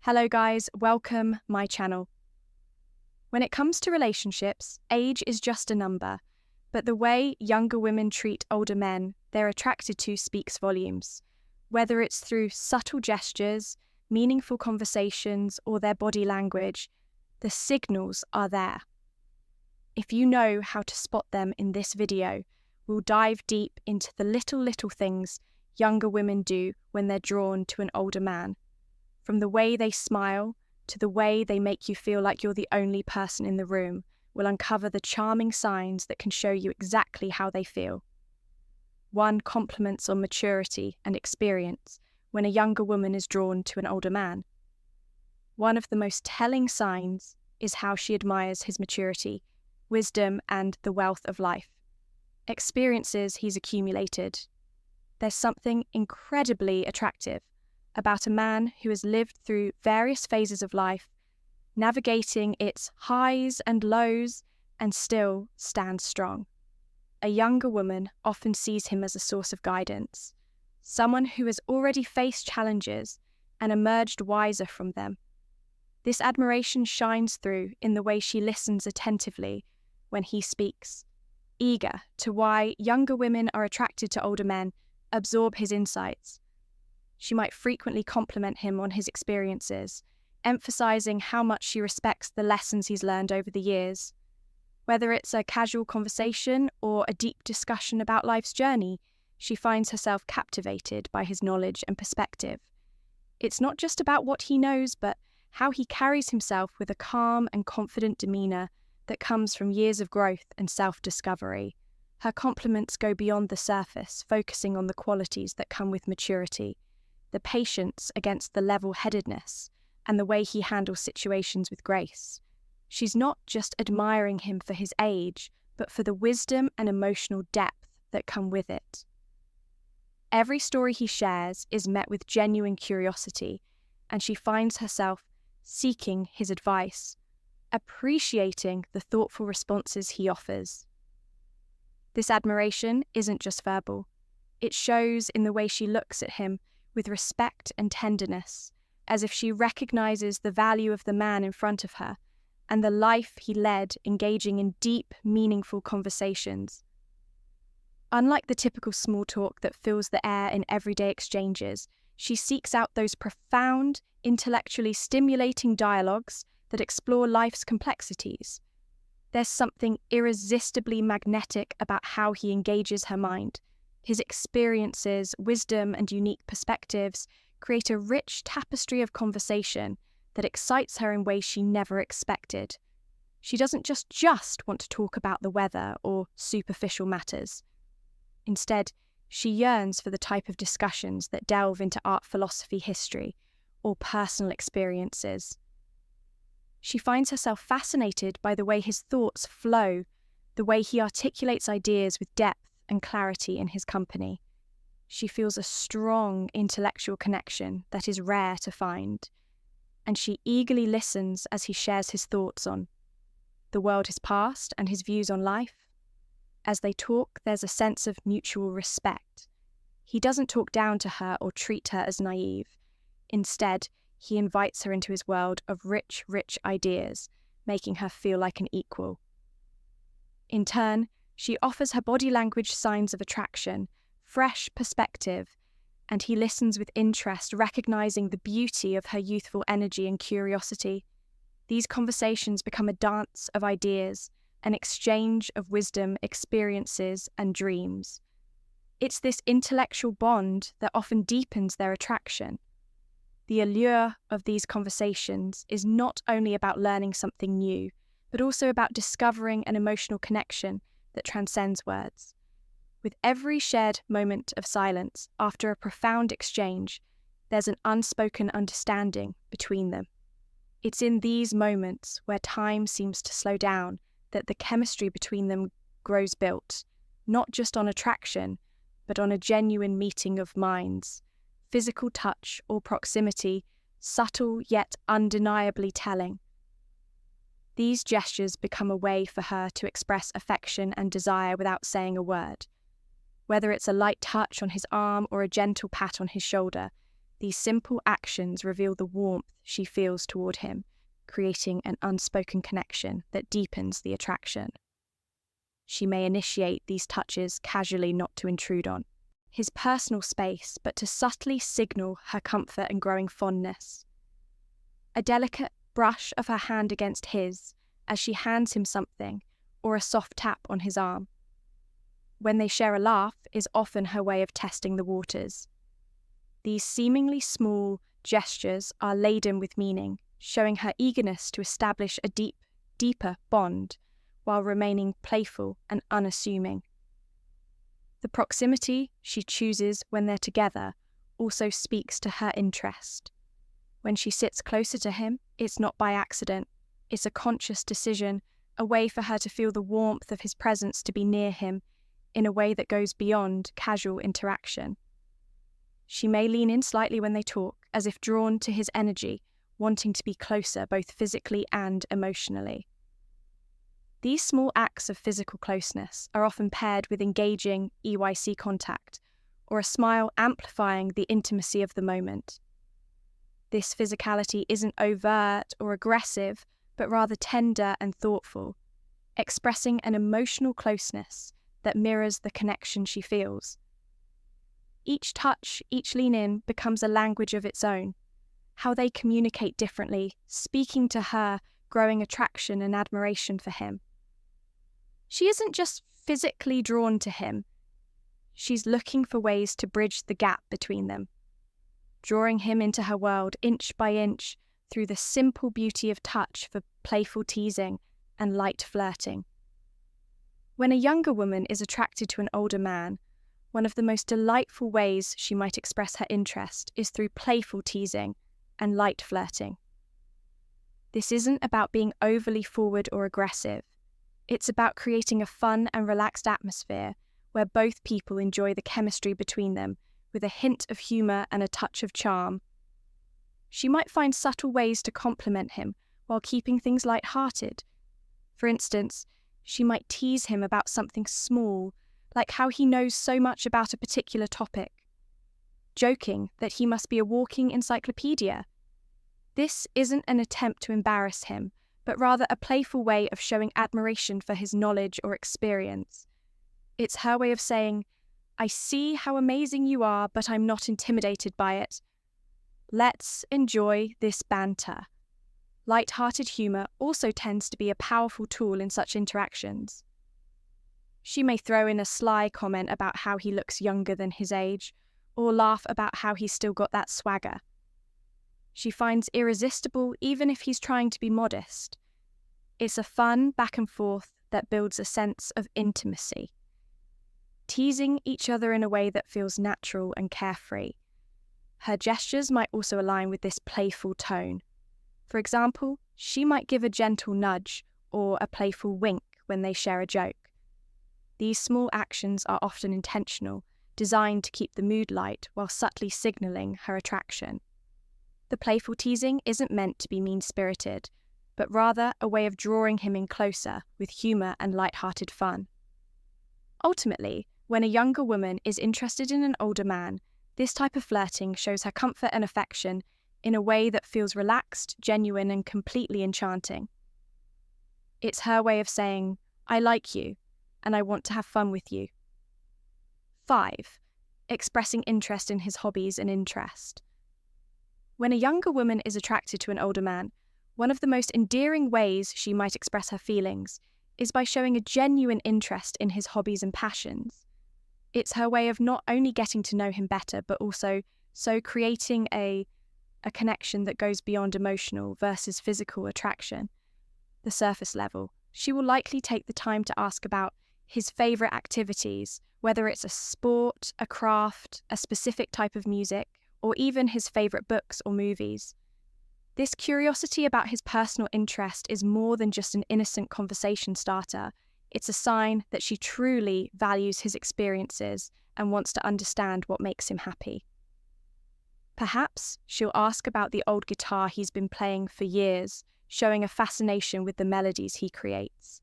Hello guys, welcome my channel. When it comes to relationships, age is just a number, but the way younger women treat older men they're attracted to speaks volumes. Whether it's through subtle gestures, meaningful conversations, or their body language, the signals are there. If you know how to spot them in this video, we'll dive deep into the little things younger women do when they're drawn to an older man. From the way they smile to the way they make you feel like you're the only person in the room, we'll uncover the charming signs that can show you exactly how they feel. One compliments on maturity and experience when a younger woman is drawn to an older man. One of the most telling signs is how she admires his maturity, wisdom, and the wealth of life. Experiences he's accumulated. There's something incredibly attractive about a man who has lived through various phases of life, navigating its highs and lows, and still stands strong. A younger woman often sees him as a source of guidance, someone who has already faced challenges and emerged wiser from them. This admiration shines through in the way she listens attentively when he speaks, eager to why younger women are attracted to older men, absorb his insights. She might frequently compliment him on his experiences, emphasizing how much she respects the lessons he's learned over the years. Whether it's a casual conversation or a deep discussion about life's journey, she finds herself captivated by his knowledge and perspective. It's not just about what he knows, but how he carries himself with a calm and confident demeanor that comes from years of growth and self-discovery. Her compliments go beyond the surface, focusing on the qualities that come with maturity, the patience against the level-headedness, and the way he handles situations with grace. She's not just admiring him for his age, but for the wisdom and emotional depth that come with it. Every story he shares is met with genuine curiosity, and she finds herself seeking his advice, appreciating the thoughtful responses he offers. This admiration isn't just verbal. It shows in the way she looks at him with respect and tenderness, as if she recognizes the value of the man in front of her and the life he led, engaging in deep, meaningful conversations. Unlike the typical small talk that fills the air in everyday exchanges, she seeks out those profound, intellectually stimulating dialogues that explore life's complexities. There's something irresistibly magnetic about how he engages her mind. His experiences, wisdom, and unique perspectives create a rich tapestry of conversation that excites her in ways she never expected. She doesn't just want to talk about the weather or superficial matters. Instead, she yearns for the type of discussions that delve into art, philosophy, history, or personal experiences. She finds herself fascinated by the way his thoughts flow, the way he articulates ideas with depth and clarity in his company. She feels a strong intellectual connection that is rare to find, and she eagerly listens as he shares his thoughts on the world, his past, and his views on life. As they talk, there's a sense of mutual respect. He doesn't talk down to her or treat her as naive. Instead, he invites her into his world of rich ideas, making her feel like an equal. In turn, she offers her body language signs of attraction, fresh perspective, and he listens with interest, recognizing the beauty of her youthful energy and curiosity. These conversations become a dance of ideas, an exchange of wisdom, experiences, and dreams. It's this intellectual bond that often deepens their attraction. The allure of these conversations is not only about learning something new, but also about discovering an emotional connection that transcends words. With every shared moment of silence, after a profound exchange, there's an unspoken understanding between them. It's in these moments where time seems to slow down that the chemistry between them grows built, not just on attraction, but on a genuine meeting of minds. Physical touch or proximity, subtle yet undeniably telling. These gestures become a way for her to express affection and desire without saying a word. Whether it's a light touch on his arm or a gentle pat on his shoulder, These simple actions reveal the warmth she feels toward him, creating an unspoken connection that deepens the attraction. She may initiate these touches casually, not to intrude on his personal space, but to subtly signal her comfort and growing fondness. A delicate brush of her hand against his as she hands him something, or a soft tap on his arm. When they share a laugh is often her way of testing the waters. These seemingly small gestures are laden with meaning, showing her eagerness to establish a deeper bond while remaining playful and unassuming. The proximity she chooses when they're together also speaks to her interest. When she sits closer to him, it's not by accident. It's a conscious decision, a way for her to feel the warmth of his presence, to be near him in a way that goes beyond casual interaction. She may lean in slightly when they talk, as if drawn to his energy, wanting to be closer both physically and emotionally. These small acts of physical closeness are often paired with engaging EYC contact, or a smile amplifying the intimacy of the moment. This physicality isn't overt or aggressive, but rather tender and thoughtful, expressing an emotional closeness that mirrors the connection she feels. Each touch, each lean in becomes a language of its own, how they communicate differently, speaking to her, growing attraction and admiration for him. She isn't just physically drawn to him, she's looking for ways to bridge the gap between them, drawing him into her world inch by inch through the simple beauty of touch for playful teasing and light flirting. When a younger woman is attracted to an older man, one of the most delightful ways she might express her interest is through playful teasing and light flirting. This isn't about being overly forward or aggressive. It's about creating a fun and relaxed atmosphere where both people enjoy the chemistry between them, with a hint of humour and a touch of charm. She might find subtle ways to compliment him while keeping things light-hearted. For instance, she might tease him about something small, like how he knows so much about a particular topic, joking that he must be a walking encyclopedia. This isn't an attempt to embarrass him, but rather a playful way of showing admiration for his knowledge or experience. It's her way of saying, "I see how amazing you are, but I'm not intimidated by it. Let's enjoy this banter." Light-hearted humour also tends to be a powerful tool in such interactions. She may throw in a sly comment about how he looks younger than his age, or laugh about how he's still got that swagger. She finds irresistible even if he's trying to be modest. It's a fun back and forth that builds a sense of intimacy, teasing each other in a way that feels natural and carefree. Her gestures might also align with this playful tone. For example, she might give a gentle nudge or a playful wink when they share a joke. These small actions are often intentional, designed to keep the mood light while subtly signalling her attraction. The playful teasing isn't meant to be mean-spirited, but rather a way of drawing him in closer with humour and light-hearted fun. Ultimately, when a younger woman is interested in an older man, this type of flirting shows her comfort and affection in a way that feels relaxed, genuine, and completely enchanting. It's her way of saying, "I like you, and I want to have fun with you." 5. Expressing interest in his hobbies and interest. When a younger woman is attracted to an older man, one of the most endearing ways she might express her feelings is by showing a genuine interest in his hobbies and passions. It's her way of not only getting to know him better, but also creating a connection that goes beyond emotional versus physical attraction. The surface level. She will likely take the time to ask about his favourite activities, whether it's a sport, a craft, a specific type of music, or even his favourite books or movies. This curiosity about his personal interest is more than just an innocent conversation starter. It's a sign that she truly values his experiences and wants to understand what makes him happy. Perhaps she'll ask about the old guitar he's been playing for years, showing a fascination with the melodies he creates.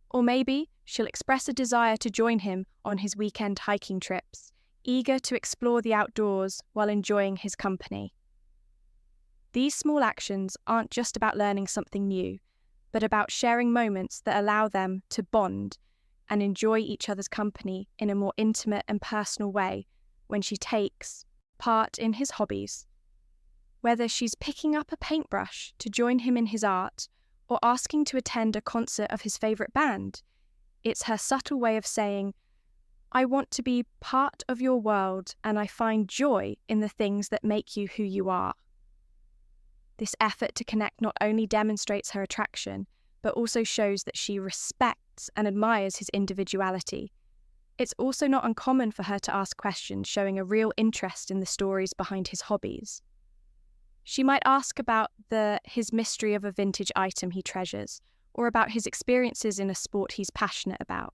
Or maybe she'll express a desire to join him on his weekend hiking trips, eager to explore the outdoors while enjoying his company. These small actions aren't just about learning something new, but about sharing moments that allow them to bond and enjoy each other's company in a more intimate and personal way when she takes part in his hobbies. Whether she's picking up a paintbrush to join him in his art or asking to attend a concert of his favourite band, it's her subtle way of saying, "I want to be part of your world and I find joy in the things that make you who you are." This effort to connect not only demonstrates her attraction, but also shows that she respects and admires his individuality. It's also not uncommon for her to ask questions showing a real interest in the stories behind his hobbies. She might ask about his mystery of a vintage item he treasures, or about his experiences in a sport he's passionate about.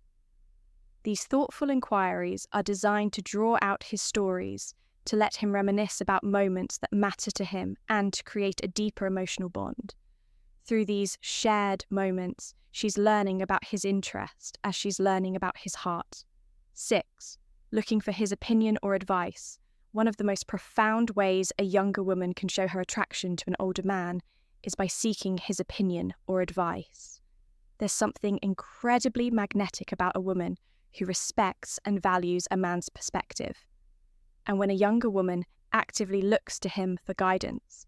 These thoughtful inquiries are designed to draw out his stories, to let him reminisce about moments that matter to him and to create a deeper emotional bond. Through these shared moments, she's learning about his interest as she's learning about his heart. 6. Looking for his opinion or advice. One of the most profound ways a younger woman can show her attraction to an older man is by seeking his opinion or advice. There's something incredibly magnetic about a woman who respects and values a man's perspective. And when a younger woman actively looks to him for guidance,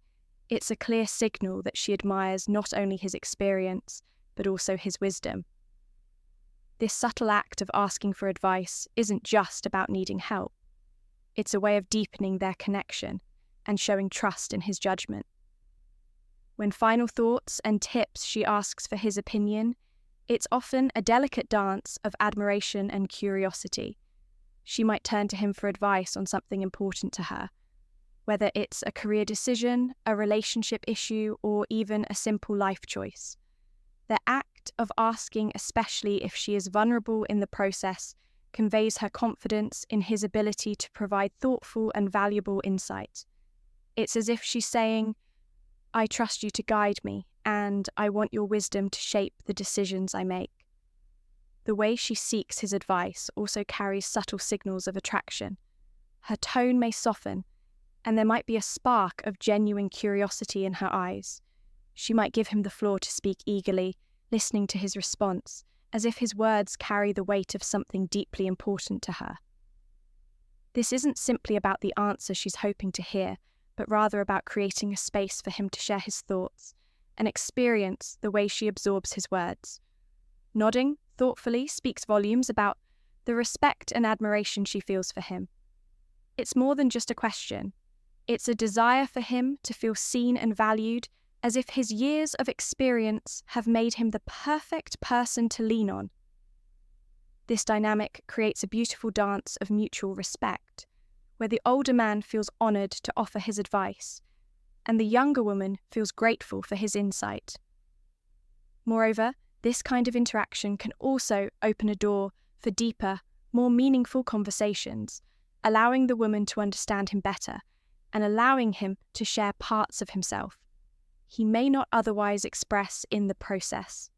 it's a clear signal that she admires not only his experience, but also his wisdom. This subtle act of asking for advice isn't just about needing help. It's a way of deepening their connection and showing trust in his judgment. When final thoughts and tips she asks for his opinion, it's often a delicate dance of admiration and curiosity. She might turn to him for advice on something important to her, whether it's a career decision, a relationship issue, or even a simple life choice. The act of asking, especially if she is vulnerable in the process, conveys her confidence in his ability to provide thoughtful and valuable insight. It's as if she's saying, "I trust you to guide me, and I want your wisdom to shape the decisions I make." The way she seeks his advice also carries subtle signals of attraction. Her tone may soften, and there might be a spark of genuine curiosity in her eyes. She might give him the floor to speak eagerly, listening to his response, as if his words carry the weight of something deeply important to her. This isn't simply about the answer she's hoping to hear, but rather about creating a space for him to share his thoughts and experience the way she absorbs his words. Nodding thoughtfully speaks volumes about the respect and admiration she feels for him. It's more than just a question. It's a desire for him to feel seen and valued, as if his years of experience have made him the perfect person to lean on. This dynamic creates a beautiful dance of mutual respect, where the older man feels honoured to offer his advice, and the younger woman feels grateful for his insight. Moreover, this kind of interaction can also open a door for deeper, more meaningful conversations, allowing the woman to understand him better and allowing him to share parts of himself he may not otherwise express in the process.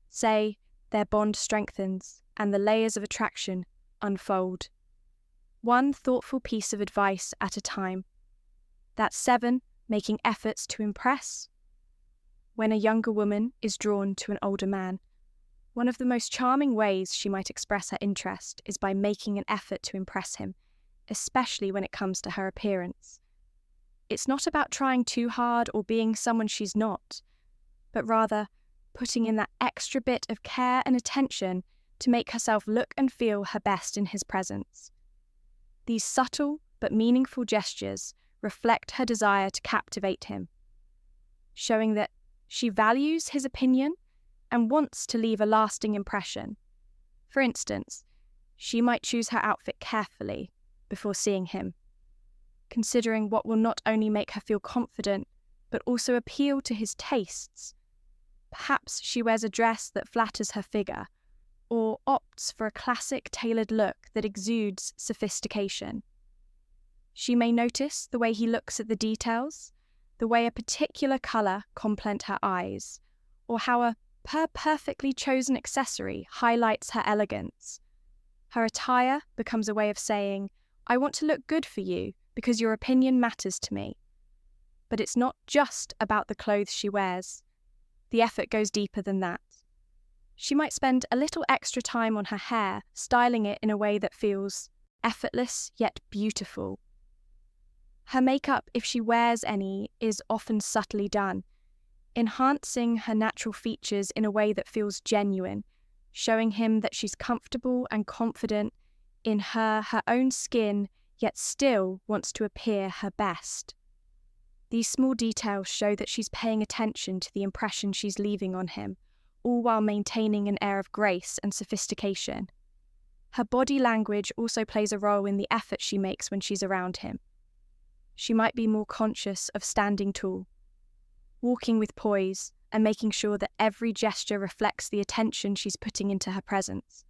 Say, their bond strengthens and the layers of attraction unfold. One thoughtful piece of advice at a time. That's 7, making efforts to impress. When a younger woman is drawn to an older man, one of the most charming ways she might express her interest is by making an effort to impress him, especially when it comes to her appearance. It's not about trying too hard or being someone she's not, but rather putting in that extra bit of care and attention to make herself look and feel her best in his presence. These subtle but meaningful gestures reflect her desire to captivate him, showing that she values his opinion and wants to leave a lasting impression. For instance, she might choose her outfit carefully before seeing him, considering what will not only make her feel confident, but also appeal to his tastes. Perhaps she wears a dress that flatters her figure, or opts for a classic tailored look that exudes sophistication. She may notice the way he looks at the details, the way a particular colour complements her eyes, or how a perfectly chosen accessory highlights her elegance. Her attire becomes a way of saying, I want to look good for you because your opinion matters to me. But it's not just about the clothes she wears. The effort goes deeper than that. She might spend a little extra time on her hair, styling it in a way that feels effortless yet beautiful. Her makeup, if she wears any, is often subtly done, enhancing her natural features in a way that feels genuine, showing him that she's comfortable and confident in her own skin, yet still wants to appear her best. These small details show that she's paying attention to the impression she's leaving on him, all while maintaining an air of grace and sophistication. Her body language also plays a role in the effort she makes when she's around him. She might be more conscious of standing tall, walking with poise, and making sure that every gesture reflects the attention she's putting into her presence.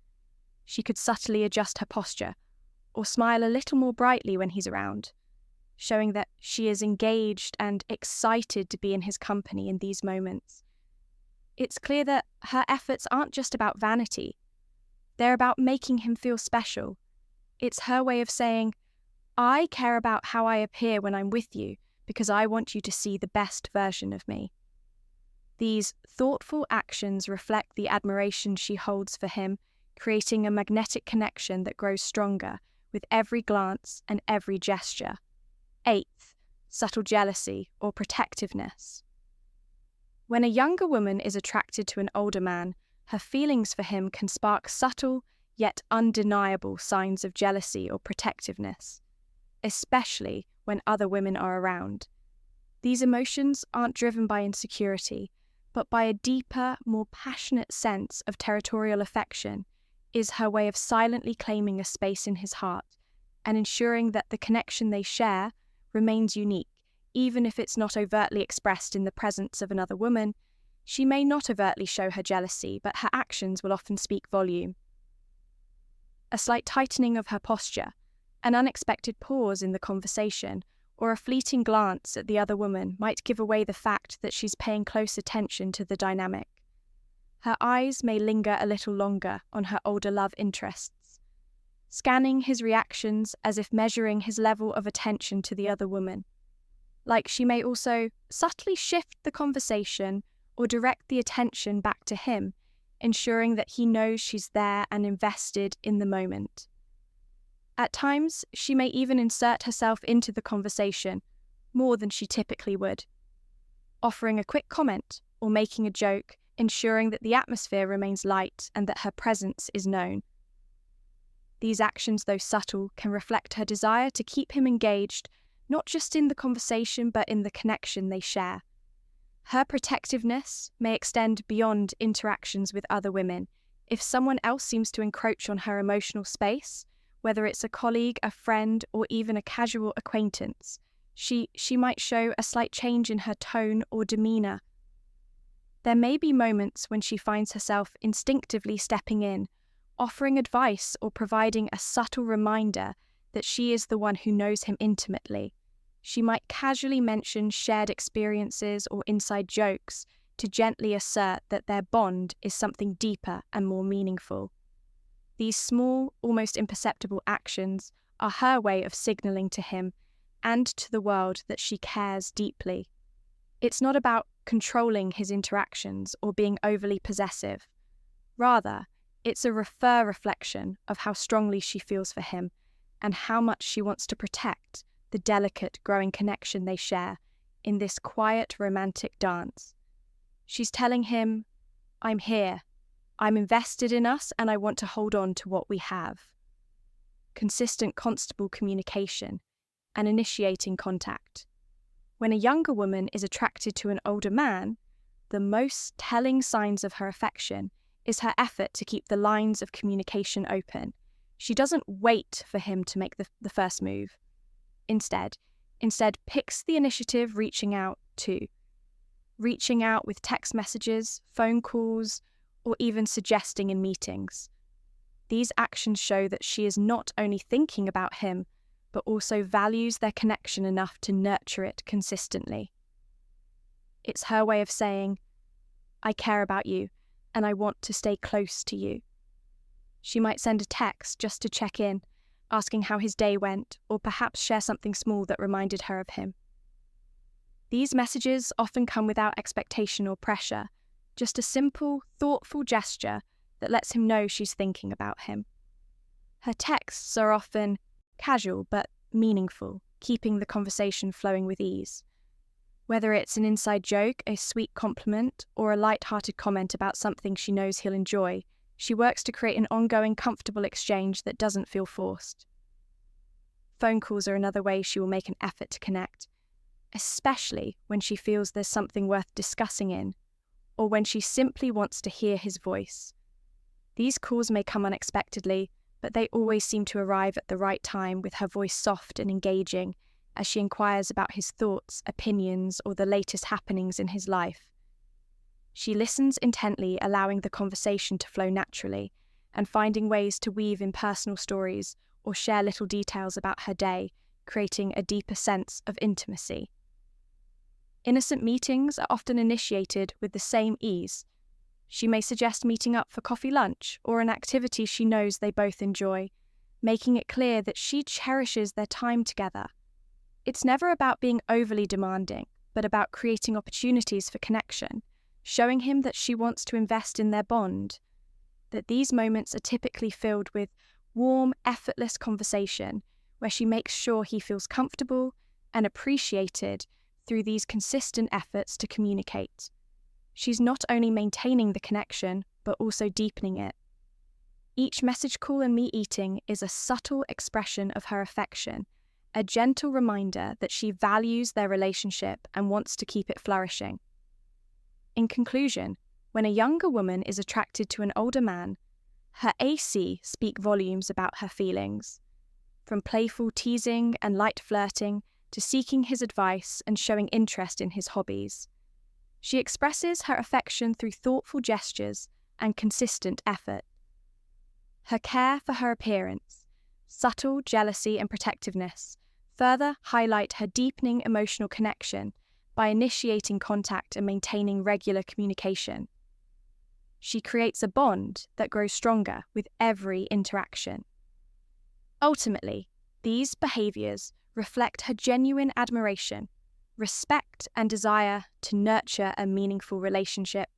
She could subtly adjust her posture, or smile a little more brightly when he's around, showing that she is engaged and excited to be in his company in these moments. It's clear that her efforts aren't just about vanity. They're about making him feel special. It's her way of saying, I care about how I appear when I'm with you because I want you to see the best version of me. These thoughtful actions reflect the admiration she holds for him, creating a magnetic connection that grows stronger with every glance and every gesture. 8th, subtle jealousy or protectiveness. When a younger woman is attracted to an older man, her feelings for him can spark subtle yet undeniable signs of jealousy or protectiveness, especially when other women are around. These emotions aren't driven by insecurity, but by a deeper, more passionate sense of territorial affection, is her way of silently claiming a space in his heart and ensuring that the connection they share remains unique, even if it's not overtly expressed in the presence of another woman. She may not overtly show her jealousy, but her actions will often speak volume. A slight tightening of her posture, an unexpected pause in the conversation, or a fleeting glance at the other woman might give away the fact that she's paying close attention to the dynamic. Her eyes may linger a little longer on her older love interests, scanning his reactions as if measuring his level of attention to the other woman. Like she may also subtly shift the conversation or direct the attention back to him, ensuring that he knows she's there and invested in the moment. At times, she may even insert herself into the conversation, more than she typically would, offering a quick comment or making a joke, ensuring that the atmosphere remains light and that her presence is known. These actions, though subtle, can reflect her desire to keep him engaged, not just in the conversation but in the connection they share. Her protectiveness may extend beyond interactions with other women. If someone else seems to encroach on her emotional space, whether it's a colleague, a friend, or even a casual acquaintance, she might show a slight change in her tone or demeanour. There may be moments when she finds herself instinctively stepping in, offering advice or providing a subtle reminder that she is the one who knows him intimately. She might casually mention shared experiences or inside jokes to gently assert that their bond is something deeper and more meaningful. These small, almost imperceptible actions are her way of signalling to him and to the world that she cares deeply. It's not about controlling his interactions or being overly possessive. Rather, it's a reflection of how strongly she feels for him and how much she wants to protect the delicate, growing connection they share in this quiet, romantic dance. She's telling him, I'm here, I'm invested in us, and I want to hold on to what we have. Consistent, constable communication and initiating contact. When a younger woman is attracted to an older man, the most telling signs of her affection is her effort to keep the lines of communication open. She doesn't wait for him to make the first move. Instead picks the initiative, reaching out with text messages, phone calls, or even suggesting in meetings. These actions show that she is not only thinking about him, but also values their connection enough to nurture it consistently. It's her way of saying, I care about you, and I want to stay close to you. She might send a text just to check in, asking how his day went, or perhaps share something small that reminded her of him. These messages often come without expectation or pressure, just a simple, thoughtful gesture that lets him know she's thinking about him. Her texts are often casual but meaningful, keeping the conversation flowing with ease. Whether it's an inside joke, a sweet compliment, or a light-hearted comment about something she knows he'll enjoy, she works to create an ongoing, comfortable exchange that doesn't feel forced. Phone calls are another way she will make an effort to connect, especially when she feels there's something worth discussing in, or when she simply wants to hear his voice. These calls may come unexpectedly, but they always seem to arrive at the right time, with her voice soft and engaging as she inquires about his thoughts, opinions, or the latest happenings in his life. She listens intently, allowing the conversation to flow naturally, and finding ways to weave in personal stories or share little details about her day, creating a deeper sense of intimacy. Innocent meetings are often initiated with the same ease. She may suggest meeting up for coffee lunch or an activity she knows they both enjoy, making it clear that she cherishes their time together. It's never about being overly demanding, but about creating opportunities for connection, showing him that she wants to invest in their bond, that these moments are typically filled with warm, effortless conversation where she makes sure he feels comfortable and appreciated through these consistent efforts to communicate. She's not only maintaining the connection, but also deepening it. Each message call and meet eating is a subtle expression of her affection, a gentle reminder that she values their relationship and wants to keep it flourishing. In conclusion, when a younger woman is attracted to an older man, her AC speak volumes about her feelings. From playful teasing and light flirting to seeking his advice and showing interest in his hobbies. She expresses her affection through thoughtful gestures and consistent effort. Her care for her appearance, subtle jealousy and protectiveness further highlight her deepening emotional connection by initiating contact and maintaining regular communication. She creates a bond that grows stronger with every interaction. Ultimately, these behaviors reflect her genuine admiration, respect, and desire to nurture a meaningful relationship